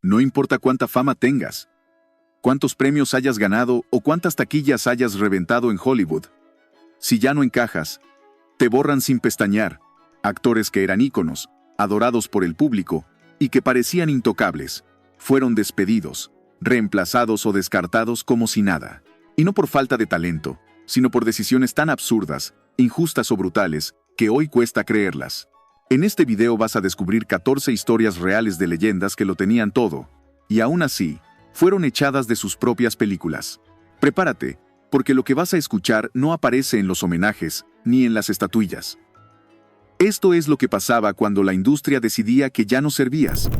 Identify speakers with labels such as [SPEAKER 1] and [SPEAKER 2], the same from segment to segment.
[SPEAKER 1] No importa cuánta fama tengas, cuántos premios hayas ganado o cuántas taquillas hayas reventado en Hollywood. Si ya no encajas, te borran sin pestañear. Actores que eran íconos, adorados por el público y que parecían intocables, fueron despedidos, reemplazados o descartados como si nada. Y no por falta de talento, sino por decisiones tan absurdas, injustas o brutales, que hoy cuesta creerlas. En este video vas a descubrir 14 historias reales de leyendas que lo tenían todo, y aún así, fueron echadas de sus propias películas. Prepárate, porque lo que vas a escuchar no aparece en los homenajes, ni en las estatuillas. Esto es lo que pasaba cuando la industria decidía que ya no servías.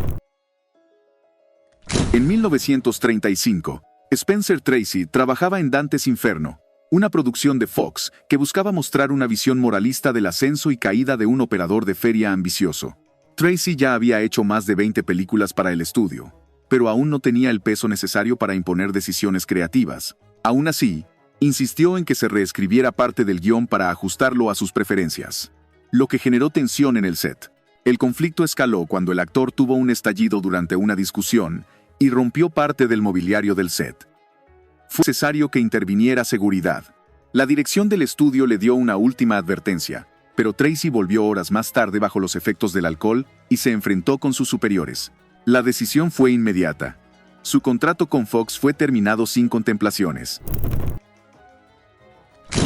[SPEAKER 1] En 1935, Spencer Tracy trabajaba en Dante's Inferno, una producción de Fox que buscaba mostrar una visión moralista del ascenso y caída de un operador de feria ambicioso. Tracy ya había hecho más de 20 películas para el estudio, pero aún no tenía el peso necesario para imponer decisiones creativas. Aún así, insistió en que se reescribiera parte del guión para ajustarlo a sus preferencias, lo que generó tensión en el set. El conflicto escaló cuando el actor tuvo un estallido durante una discusión y rompió parte del mobiliario del set. Fue necesario que interviniera seguridad. La dirección del estudio le dio una última advertencia, pero Tracy volvió horas más tarde bajo los efectos del alcohol y se enfrentó con sus superiores. La decisión fue inmediata. Su contrato con Fox fue terminado sin contemplaciones.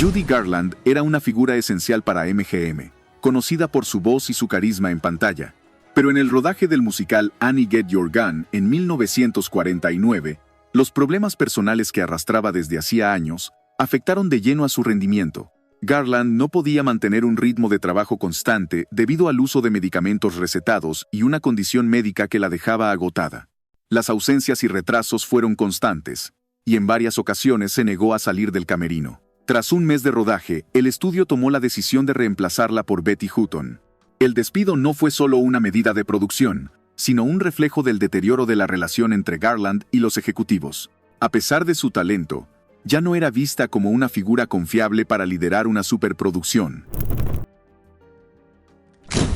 [SPEAKER 1] Judy Garland era una figura esencial para MGM, conocida por su voz y su carisma en pantalla. Pero en el rodaje del musical Annie Get Your Gun en 1949, los problemas personales que arrastraba desde hacía años afectaron de lleno a su rendimiento. Garland no podía mantener un ritmo de trabajo constante debido al uso de medicamentos recetados y una condición médica que la dejaba agotada. Las ausencias y retrasos fueron constantes, y en varias ocasiones se negó a salir del camerino. Tras un mes de rodaje, el estudio tomó la decisión de reemplazarla por Betty Hutton. El despido no fue solo una medida de producción, sino un reflejo del deterioro de la relación entre Garland y los ejecutivos. A pesar de su talento, ya no era vista como una figura confiable para liderar una superproducción.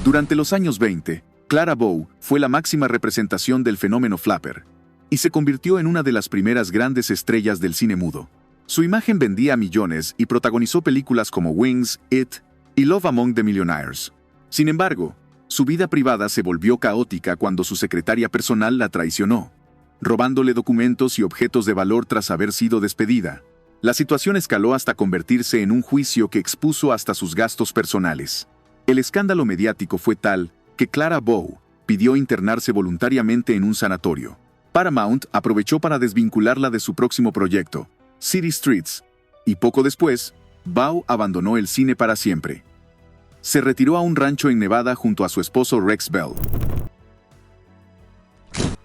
[SPEAKER 1] Durante los años 20, Clara Bow fue la máxima representación del fenómeno flapper, y se convirtió en una de las primeras grandes estrellas del cine mudo. Su imagen vendía millones y protagonizó películas como Wings, It y Love Among the Millionaires. Sin embargo, su vida privada se volvió caótica cuando su secretaria personal la traicionó, robándole documentos y objetos de valor tras haber sido despedida. La situación escaló hasta convertirse en un juicio que expuso hasta sus gastos personales. El escándalo mediático fue tal que Clara Bow pidió internarse voluntariamente en un sanatorio. Paramount aprovechó para desvincularla de su próximo proyecto, City Streets, y poco después, Bow abandonó el cine para siempre. Se retiró a un rancho en Nevada junto a su esposo Rex Bell.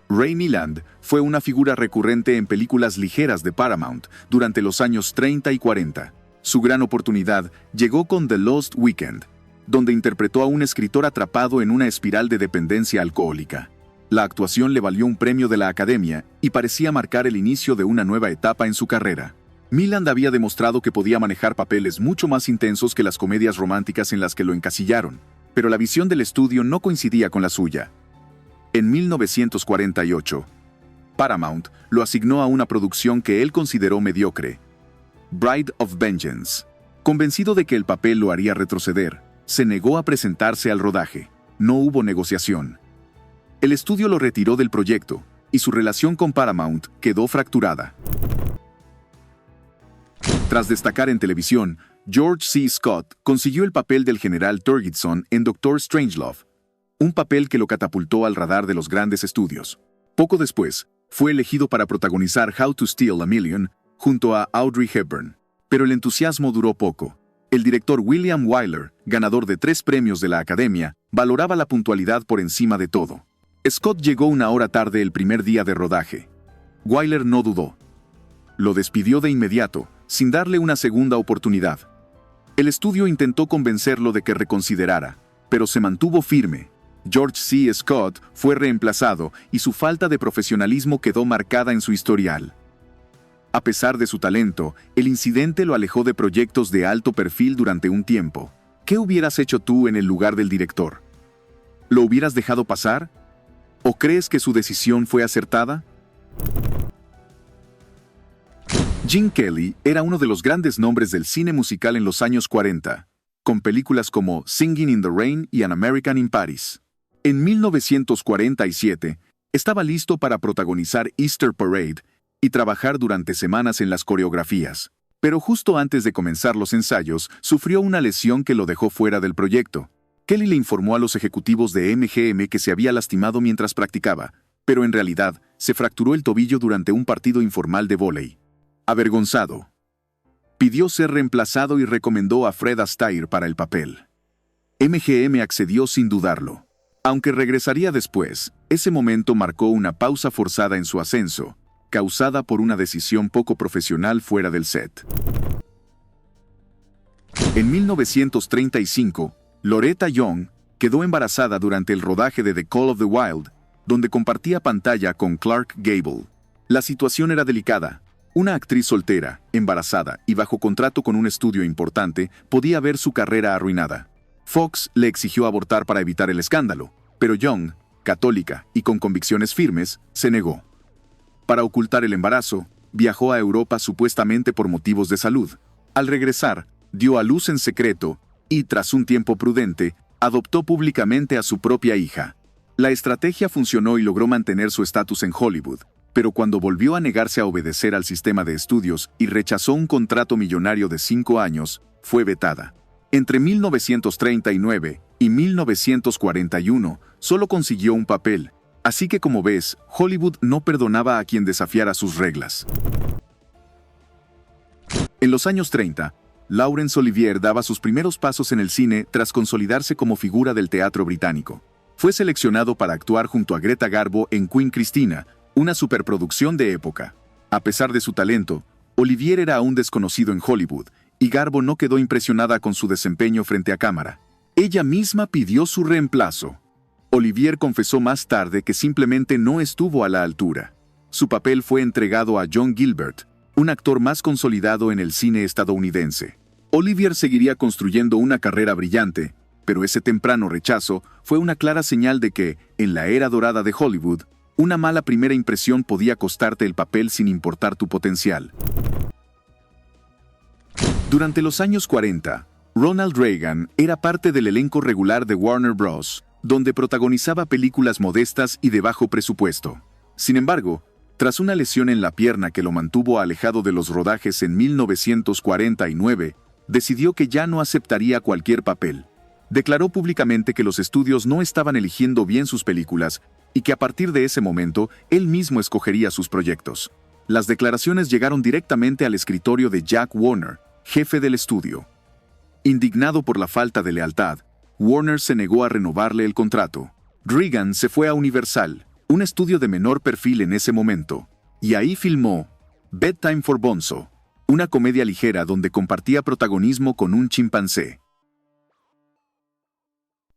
[SPEAKER 1] Ray Milland fue una figura recurrente en películas ligeras de Paramount durante los años 30 y 40. Su gran oportunidad llegó con The Lost Weekend, donde interpretó a un escritor atrapado en una espiral de dependencia alcohólica. La actuación le valió un premio de la Academia y parecía marcar el inicio de una nueva etapa en su carrera. Milland había demostrado que podía manejar papeles mucho más intensos que las comedias románticas en las que lo encasillaron, pero la visión del estudio no coincidía con la suya. En 1948, Paramount lo asignó a una producción que él consideró mediocre, Bride of Vengeance. Convencido de que el papel lo haría retroceder, se negó a presentarse al rodaje. No hubo negociación. El estudio lo retiró del proyecto, y su relación con Paramount quedó fracturada. Tras destacar en televisión, George C. Scott consiguió el papel del general Turgidson en Dr. Strangelove, un papel que lo catapultó al radar de los grandes estudios. Poco después, fue elegido para protagonizar How to Steal a Million junto a Audrey Hepburn. Pero el entusiasmo duró poco. El director William Wyler, ganador de 3 premios de la Academia, valoraba la puntualidad por encima de todo. Scott llegó una hora tarde el primer día de rodaje. Wyler no dudó. Lo despidió de inmediato, sin darle una segunda oportunidad. El estudio intentó convencerlo de que reconsiderara, pero se mantuvo firme. George C. Scott fue reemplazado y su falta de profesionalismo quedó marcada en su historial. A pesar de su talento, el incidente lo alejó de proyectos de alto perfil durante un tiempo. ¿Qué hubieras hecho tú en el lugar del director? ¿Lo hubieras dejado pasar? ¿O crees que su decisión fue acertada? Gene Kelly era uno de los grandes nombres del cine musical en los años 40, con películas como Singing in the Rain y An American in Paris. En 1947, estaba listo para protagonizar Easter Parade y trabajar durante semanas en las coreografías. Pero justo antes de comenzar los ensayos, sufrió una lesión que lo dejó fuera del proyecto. Kelly le informó a los ejecutivos de MGM que se había lastimado mientras practicaba, pero en realidad se fracturó el tobillo durante un partido informal de vóley. Avergonzado, pidió ser reemplazado y recomendó a Fred Astaire para el papel. MGM accedió sin dudarlo. Aunque regresaría después, ese momento marcó una pausa forzada en su ascenso, causada por una decisión poco profesional fuera del set. En 1935, Loretta Young quedó embarazada durante el rodaje de The Call of the Wild, donde compartía pantalla con Clark Gable. La situación era delicada. Una actriz soltera, embarazada y bajo contrato con un estudio importante podía ver su carrera arruinada. Fox le exigió abortar para evitar el escándalo, pero Young, católica y con convicciones firmes, se negó. Para ocultar el embarazo, viajó a Europa supuestamente por motivos de salud. Al regresar, dio a luz en secreto y, tras un tiempo prudente, adoptó públicamente a su propia hija. La estrategia funcionó y logró mantener su estatus en Hollywood, pero cuando volvió a negarse a obedecer al sistema de estudios y rechazó un contrato millonario de 5 años, fue vetada. Entre 1939 y 1941, solo consiguió un papel, así que como ves, Hollywood no perdonaba a quien desafiara sus reglas. En los años 30, Laurence Olivier daba sus primeros pasos en el cine tras consolidarse como figura del teatro británico. Fue seleccionado para actuar junto a Greta Garbo en Queen Christina, una superproducción de época. A pesar de su talento, Olivier era aún desconocido en Hollywood, y Garbo no quedó impresionada con su desempeño frente a cámara. Ella misma pidió su reemplazo. Olivier confesó más tarde que simplemente no estuvo a la altura. Su papel fue entregado a John Gilbert, un actor más consolidado en el cine estadounidense. Olivier seguiría construyendo una carrera brillante, pero ese temprano rechazo fue una clara señal de que, en la era dorada de Hollywood, una mala primera impresión podía costarte el papel sin importar tu potencial. Durante los años 40, Ronald Reagan era parte del elenco regular de Warner Bros., donde protagonizaba películas modestas y de bajo presupuesto. Sin embargo, tras una lesión en la pierna que lo mantuvo alejado de los rodajes en 1949, decidió que ya no aceptaría cualquier papel. Declaró públicamente que los estudios no estaban eligiendo bien sus películas y que a partir de ese momento, él mismo escogería sus proyectos. Las declaraciones llegaron directamente al escritorio de Jack Warner, jefe del estudio. Indignado por la falta de lealtad, Warner se negó a renovarle el contrato. Reagan se fue a Universal, un estudio de menor perfil en ese momento, y ahí filmó Bedtime for Bonzo, una comedia ligera donde compartía protagonismo con un chimpancé.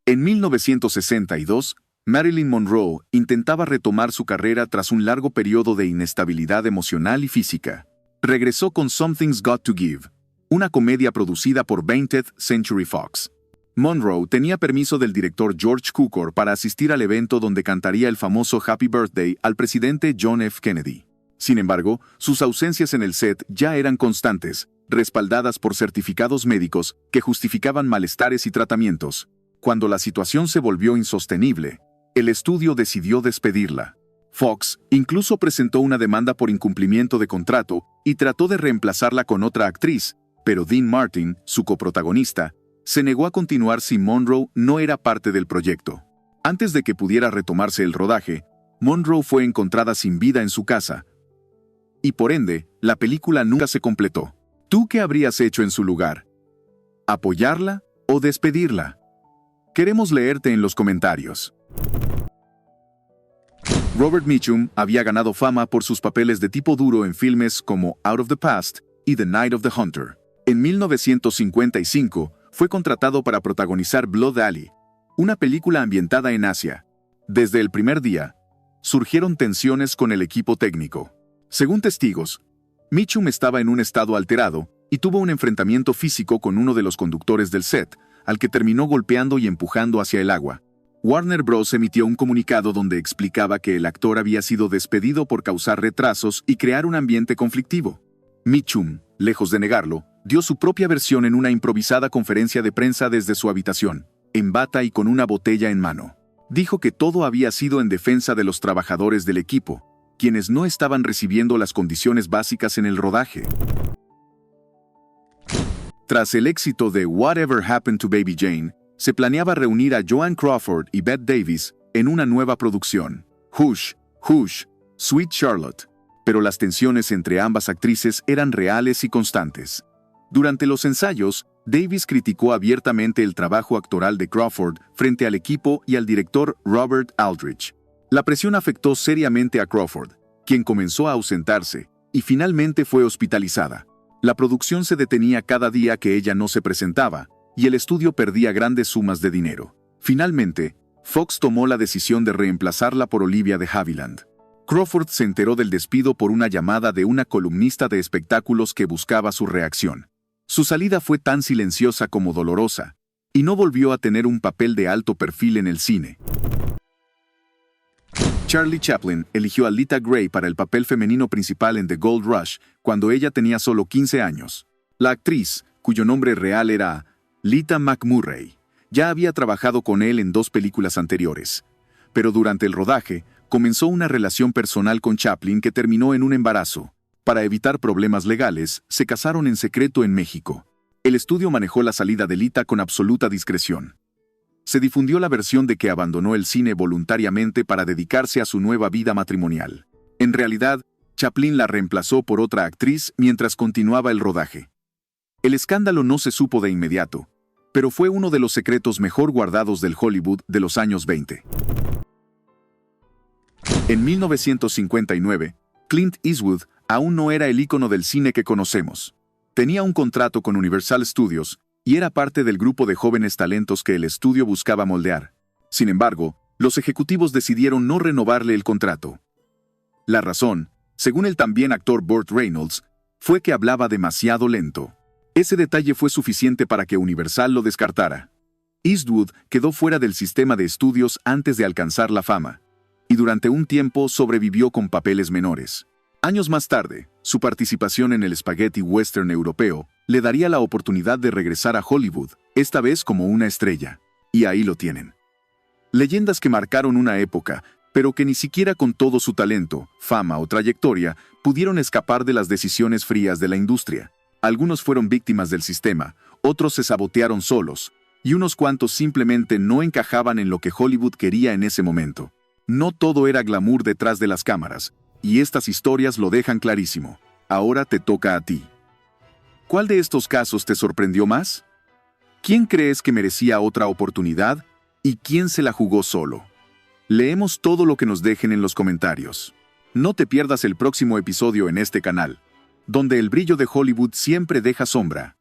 [SPEAKER 1] En 1962, Marilyn Monroe intentaba retomar su carrera tras un largo periodo de inestabilidad emocional y física. Regresó con Something's Got to Give, una comedia producida por 20th Century Fox. Monroe tenía permiso del director George Cukor para asistir al evento donde cantaría el famoso Happy Birthday al presidente John F. Kennedy. Sin embargo, sus ausencias en el set ya eran constantes, respaldadas por certificados médicos que justificaban malestares y tratamientos. Cuando la situación se volvió insostenible, el estudio decidió despedirla. Fox incluso presentó una demanda por incumplimiento de contrato y trató de reemplazarla con otra actriz, pero Dean Martin, su coprotagonista, se negó a continuar si Monroe no era parte del proyecto. Antes de que pudiera retomarse el rodaje, Monroe fue encontrada sin vida en su casa, y por ende, la película nunca se completó. ¿Tú qué habrías hecho en su lugar? ¿Apoyarla o despedirla? Queremos leerte en los comentarios. Robert Mitchum había ganado fama por sus papeles de tipo duro en filmes como Out of the Past y The Night of the Hunter. En 1955, fue contratado para protagonizar Blood Alley, una película ambientada en Asia. Desde el primer día, surgieron tensiones con el equipo técnico. Según testigos, Mitchum estaba en un estado alterado y tuvo un enfrentamiento físico con uno de los conductores del set, al que terminó golpeando y empujando hacia el agua. Warner Bros. Emitió un comunicado donde explicaba que el actor había sido despedido por causar retrasos y crear un ambiente conflictivo. Mitchum, lejos de negarlo, dio su propia versión en una improvisada conferencia de prensa desde su habitación, en bata y con una botella en mano. Dijo que todo había sido en defensa de los trabajadores del equipo, quienes no estaban recibiendo las condiciones básicas en el rodaje. Tras el éxito de Whatever Happened to Baby Jane, se planeaba reunir a Joan Crawford y Bette Davis en una nueva producción, Hush, Hush, Sweet Charlotte, pero las tensiones entre ambas actrices eran reales y constantes. Durante los ensayos, Davis criticó abiertamente el trabajo actoral de Crawford frente al equipo y al director Robert Aldrich. La presión afectó seriamente a Crawford, quien comenzó a ausentarse y finalmente fue hospitalizada. La producción se detenía cada día que ella no se presentaba, y el estudio perdía grandes sumas de dinero. Finalmente, Fox tomó la decisión de reemplazarla por Olivia de Havilland. Crawford se enteró del despido por una llamada de una columnista de espectáculos que buscaba su reacción. Su salida fue tan silenciosa como dolorosa, y no volvió a tener un papel de alto perfil en el cine. Charlie Chaplin eligió a Lita Grey para el papel femenino principal en The Gold Rush cuando ella tenía solo 15 años. La actriz, cuyo nombre real era Lita McMurray, ya había trabajado con él en 2 películas anteriores. Pero durante el rodaje, comenzó una relación personal con Chaplin que terminó en un embarazo. Para evitar problemas legales, se casaron en secreto en México. El estudio manejó la salida de Lita con absoluta discreción. Se difundió la versión de que abandonó el cine voluntariamente para dedicarse a su nueva vida matrimonial. En realidad, Chaplin la reemplazó por otra actriz mientras continuaba el rodaje. El escándalo no se supo de inmediato, pero fue uno de los secretos mejor guardados del Hollywood de los años 20. En 1959, Clint Eastwood aún no era el ícono del cine que conocemos. Tenía un contrato con Universal Studios y era parte del grupo de jóvenes talentos que el estudio buscaba moldear. Sin embargo, los ejecutivos decidieron no renovarle el contrato. La razón, según el también actor Burt Reynolds, fue que hablaba demasiado lento. Ese detalle fue suficiente para que Universal lo descartara. Eastwood quedó fuera del sistema de estudios antes de alcanzar la fama, y durante un tiempo sobrevivió con papeles menores. Años más tarde, su participación en el spaghetti western europeo le daría la oportunidad de regresar a Hollywood, esta vez como una estrella. Y ahí lo tienen. Leyendas que marcaron una época, pero que ni siquiera con todo su talento, fama o trayectoria pudieron escapar de las decisiones frías de la industria. Algunos fueron víctimas del sistema, otros se sabotearon solos, y unos cuantos simplemente no encajaban en lo que Hollywood quería en ese momento. No todo era glamour detrás de las cámaras, y estas historias lo dejan clarísimo. Ahora te toca a ti. ¿Cuál de estos casos te sorprendió más? ¿Quién crees que merecía otra oportunidad? ¿Y quién se la jugó solo? Leemos todo lo que nos dejen en los comentarios. No te pierdas el próximo episodio en este canal, donde el brillo de Hollywood siempre deja sombra.